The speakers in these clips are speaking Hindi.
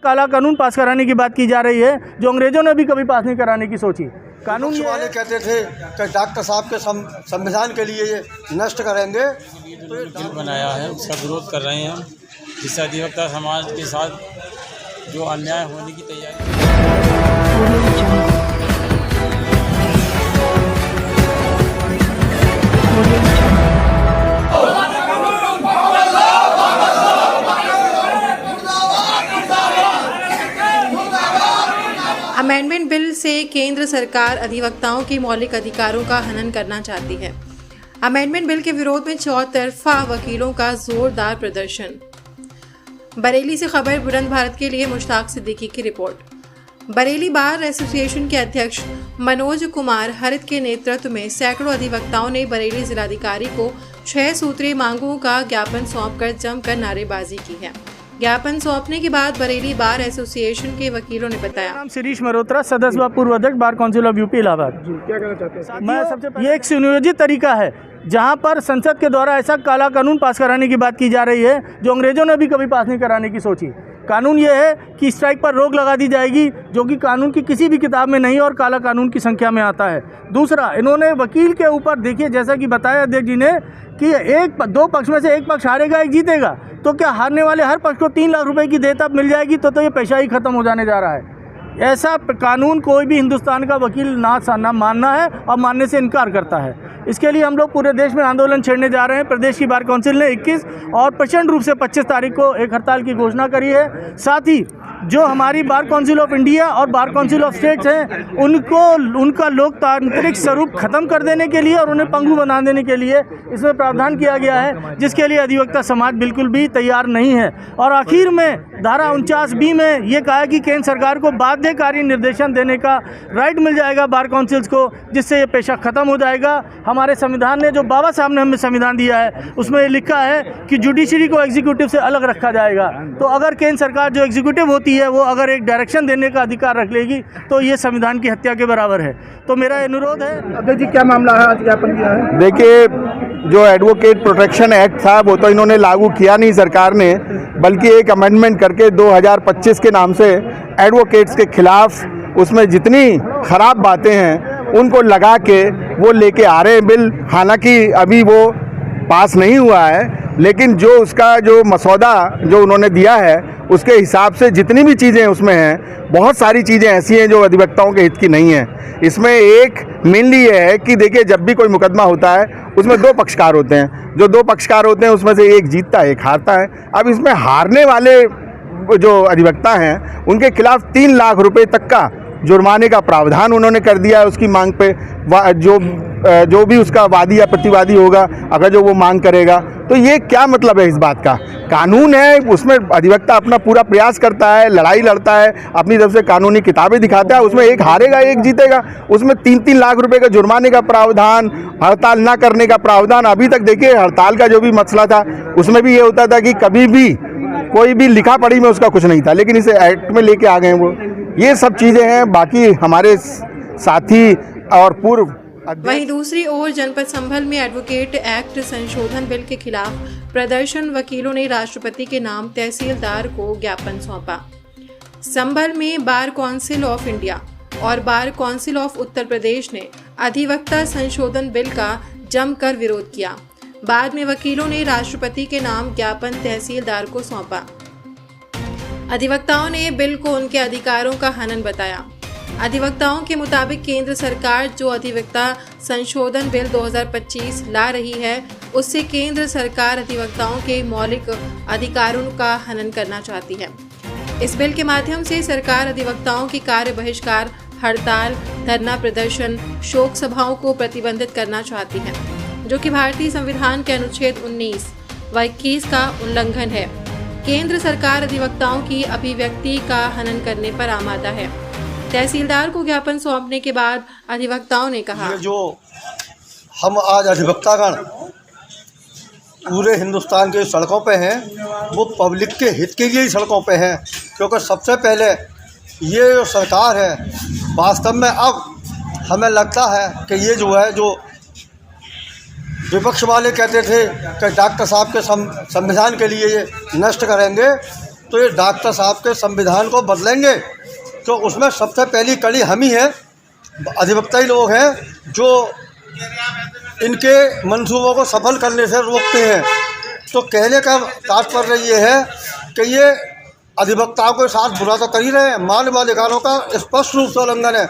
काला कानून पास कराने की बात की जा रही है जो अंग्रेजों ने भी कभी पास नहीं कराने की सोची। कानून वाले कहते थे कि डॉक्टर साहब के संविधान के लिए ये नष्ट करेंगे, तो बिल बनाया है उसका विरोध कर रहे हैं हम, जिससे अधिवक्ता समाज के साथ जो अन्याय होने की तैयारी। अमेंडमेंट बिल से केंद्र सरकार अधिवक्ताओं के मौलिक अधिकारों का हनन करना चाहती है। अमेंडमेंट बिल के विरोध में चौतरफा वकीलों का जोरदार प्रदर्शन। बरेली से खबर बुलंद भारत के लिए मुश्ताक सिद्दीकी की रिपोर्ट। बरेली बार एसोसिएशन के अध्यक्ष मनोज कुमार हरित के नेतृत्व में सैकड़ों अधिवक्ताओं ने बरेली जिलाधिकारी को 6 सूत्रीय मांगों का ज्ञापन सौंपकर जमकर नारेबाजी की है। ज्ञापन सौंपने के बाद बरेली बार एसोसिएशन के वकीलों ने बताया। नाम शिरीष मल्होत्रा, सदस्य व पूर्व अध्यक्ष bar council of UP Allahabad. क्या कहना चाहते हैं? मैं सबसे पहले ये एक सुनियोजित तरीका है जहां पर संसद के द्वारा ऐसा काला कानून पास कराने की बात की जा रही है जो अंग्रेजों ने भी कभी पास नहीं कराने की सोची। कानून ये है कि स्ट्राइक पर रोक लगा दी जाएगी, जो कि कानून की किसी भी किताब में नहीं और काला कानून की संख्या में आता है। दूसरा, इन्होंने वकील के ऊपर देखिए, जैसा कि बताया अध्यक्ष जी ने कि दो पक्ष में से एक पक्ष हारेगा, एक जीतेगा, तो क्या हारने वाले हर पक्ष को 3 लाख रुपए की देय तब मिल जाएगी? तो ये पैसा ही खत्म हो जाने जा रहा है। ऐसा कानून कोई भी हिंदुस्तान का वकील ना मानना है और मानने से इनकार करता है। इसके लिए हम लोग पूरे देश में आंदोलन छेड़ने जा रहे हैं। प्रदेश की बार काउंसिल ने 21 और प्रचंड रूप से 25 तारीख को एक हड़ताल की घोषणा करी है। साथ ही जो हमारी बार काउंसिल ऑफ इंडिया और बार काउंसिल ऑफ स्टेट्स हैं, उनका लोकतांत्रिक स्वरूप खत्म कर देने के लिए और उन्हें पंगु बना देने के लिए इसमें प्रावधान किया गया है, जिसके लिए अधिवक्ता समाज बिल्कुल भी तैयार नहीं है। और आखिर में धारा 49B में ये कहा कि केंद्र सरकार को बाध्यकारी निर्देशन देने का राइट मिल जाएगा बार काउंसिल्स को, जिससे ये पेशा खत्म हो जाएगा। हमारे संविधान ने, जो बाबा साहब ने हमें संविधान दिया है, उसमें लिखा है कि जुडिशरी को एग्जीक्यूटिव से अलग रखा जाएगा। तो अगर केंद्र सरकार जो एग्जीक्यूटिव होती है वो अगर एक डायरेक्शन देने का अधिकार रख लेगी तो ये संविधान की हत्या के बराबर है। तो मेरा अनुरोध है। अध्यक्ष जी, क्या मामला है? आज ज्ञापन किया है। देखिए, जो एडवोकेट प्रोटेक्शन एक्ट था वो तो इन्होंने लागू किया नहीं सरकार ने, बल्कि एक अमेंडमेंट करके 2025 के नाम से एडवोकेट्स के खिलाफ उसमें जितनी खराब बातें हैं उनको लगा के वो लेके आ रहे हैं बिल। हालांकि अभी वो पास नहीं हुआ है, लेकिन जो उसका जो मसौदा जो उन्होंने दिया है उसके हिसाब से जितनी भी चीज़ें उसमें हैं, बहुत सारी चीज़ें ऐसी हैं जो अधिवक्ताओं के हित की नहीं हैं। इसमें एक मेनली ये है कि देखिए, जब भी कोई मुकदमा होता है उसमें 2 पक्षकार होते हैं। जो 2 पक्षकार होते हैं उसमें से एक जीतता है, एक हारता है। अब इसमें हारने वाले जो अधिवक्ता हैं उनके खिलाफ 3 लाख रुपए तक का जुर्माने का प्रावधान उन्होंने कर दिया है उसकी मांग पे। जो भी उसका वादी या प्रतिवादी होगा, अगर जो वो मांग करेगा, तो ये क्या मतलब है इस बात का? कानून है, उसमें अधिवक्ता अपना पूरा प्रयास करता है, लड़ाई लड़ता है, अपनी तरफ से कानूनी किताबें दिखाता है, उसमें एक हारेगा एक जीतेगा। उसमें 3-3 लाख रुपए का जुर्माने का प्रावधान, हड़ताल ना करने का प्रावधान। अभी तक देखिए, हड़ताल का जो भी मसला था उसमें भी ये होता था कि कभी भी कोई भी लिखा पढ़ी में उसका कुछ नहीं था, लेकिन इसे एक्ट में लेके आ गए वो। ये सब चीज़ें हैं। बाकी हमारे साथी और पूर्व वहीं दूसरी ओर जनपद संभल में एडवोकेट एक्ट संशोधन बिल के खिलाफ प्रदर्शन। वकीलों ने राष्ट्रपति के नाम तहसीलदार को ज्ञापन सौंपा। संभल में बार काउंसिल ऑफ इंडिया और bar council of Uttar Pradesh ने अधिवक्ता संशोधन बिल का जमकर विरोध किया। बाद में वकीलों ने राष्ट्रपति के नाम ज्ञापन तहसीलदार को सौंपा। अधिवक्ताओं ने बिल को उनके अधिकारों का हनन बताया। अधिवक्ताओं के मुताबिक केंद्र सरकार जो अधिवक्ता संशोधन बिल 2025 ला रही है, उससे केंद्र सरकार अधिवक्ताओं के मौलिक अधिकारों का हनन करना चाहती है। इस बिल के माध्यम से सरकार अधिवक्ताओं की कार्य बहिष्कार, हड़ताल, धरना प्रदर्शन, शोक सभाओं को प्रतिबंधित करना चाहती है, जो कि भारतीय संविधान के अनुच्छेद 19 व 21 का उल्लंघन है। केंद्र सरकार अधिवक्ताओं की अभिव्यक्ति का हनन करने पर आमादा है। तहसीलदार को ज्ञापन सौंपने के बाद अधिवक्ताओं ने कहा, ये जो हम आज अधिवक्तागण पूरे हिंदुस्तान के सड़कों पे हैं, वो पब्लिक के हित के लिए ही सड़कों पे हैं। क्योंकि सबसे पहले ये जो सरकार है, वास्तव में अब हमें लगता है कि ये जो है, जो विपक्ष वाले कहते थे कि डॉक्टर साहब के संविधान के लिए ये नष्ट करेंगे, तो ये डॉक्टर साहब के संविधान को बदलेंगे, तो उसमें सबसे पहली कड़ी हम ही हैं, अधिवक्ता ही लोग हैं जो इनके मंसूबों को सफल करने से रोकते हैं। तो कहने का तात्पर्य ये है कि ये अधिवक्ताओं के साथ बुरा तो कर ही रहे हैं, मानवाधिकारों का स्पष्ट रूप से उल्लंघन है,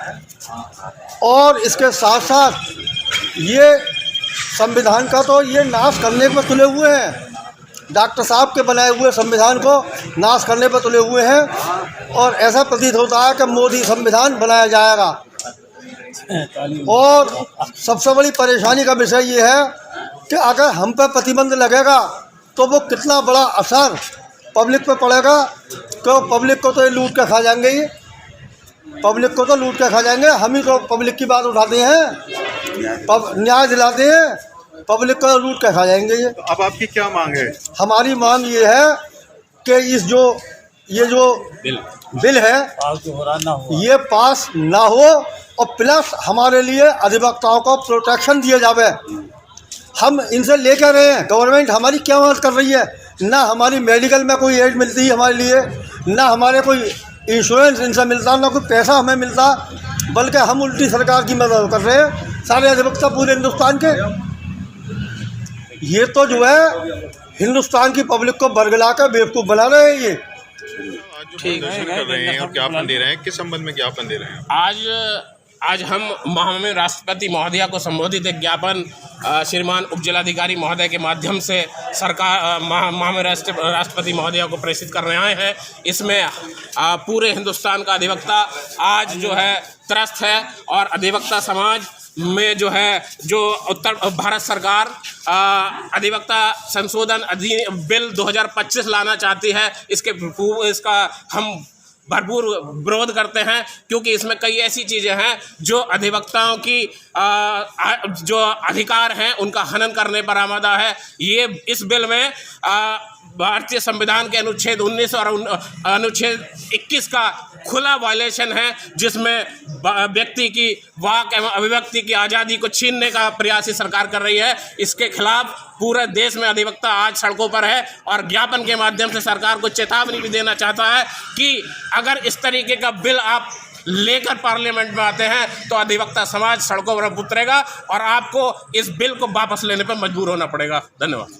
और इसके साथ साथ ये संविधान का तो ये नाश करने पर तुले हुए हैं, डॉक्टर साहब के बनाए हुए संविधान को नाश करने पर तुले हुए हैं। और ऐसा प्रतीत होता है कि मोदी संविधान बनाया जाएगा। और सबसे बड़ी परेशानी का विषय ये है कि अगर हम पर प्रतिबंध लगेगा तो वो कितना बड़ा असर पब्लिक पे पड़ेगा, तो पब्लिक को तो ये लूट के खा जाएंगे, ये पब्लिक को तो लूट के खा जाएंगे। हम ही तो पब्लिक की बात उठाते हैं, न्याय दिलाते हैं, पब्लिक को लूट के खा जाएंगे ये। तो अब आपकी क्या मांग है? हमारी मांग ये है कि ये जो बिल है ये पास ना हो, और प्लस हमारे लिए अधिवक्ताओं को प्रोटेक्शन दिया जावे। हम इनसे लेकर रहे हैं, गवर्नमेंट हमारी क्या मदद कर रही है? ना हमारी मेडिकल में कोई एड मिलती है हमारे लिए, ना हमारे कोई इंश्योरेंस इनसे मिलता, ना कोई पैसा हमें मिलता, बल्कि हम उल्टी सरकार की मदद कर रहे हैं सारे अधिवक्ता पूरे हिंदुस्तान के। ये तो जो है हिंदुस्तान की पब्लिक को बरगला कर बेवकूफ़ बना रहे हैं ये। प्रदर्शन कर रहे हैं और ज्ञापन दे रहे हैं, किस संबंध में ज्ञापन दे रहे हैं? आज हम महामहिम राष्ट्रपति महोदया को संबोधित एक ज्ञापन श्रीमान उप जिलाधिकारी महोदय के माध्यम से सरकार महामहिम राष्ट्रपति महोदया को प्रेषित कर रहे हैं। इसमें पूरे हिंदुस्तान का अधिवक्ता आज जो है त्रस्त है, और अधिवक्ता समाज में जो है जो उत्तर भारत सरकार अधिवक्ता संशोधन बिल 2025 लाना चाहती है, इसका हम भरपूर विरोध करते हैं, क्योंकि इसमें कई ऐसी चीज़ें हैं जो अधिवक्ताओं की जो अधिकार हैं उनका हनन करने पर आमादा है। ये इस बिल में भारतीय संविधान के अनुच्छेद 19 और अनुच्छेद 21 का खुला वायलेशन है, जिसमें व्यक्ति की वाक एवं अभिव्यक्ति की आज़ादी को छीनने का प्रयास ही सरकार कर रही है। इसके खिलाफ पूरे देश में अधिवक्ता आज सड़कों पर है, और ज्ञापन के माध्यम से सरकार को चेतावनी भी देना चाहता है कि अगर इस तरीके का बिल आप लेकर पार्लियामेंट में आते हैं तो अधिवक्ता समाज सड़कों पर उतरेगा और आपको इस बिल को वापस लेने पर मजबूर होना पड़ेगा। धन्यवाद।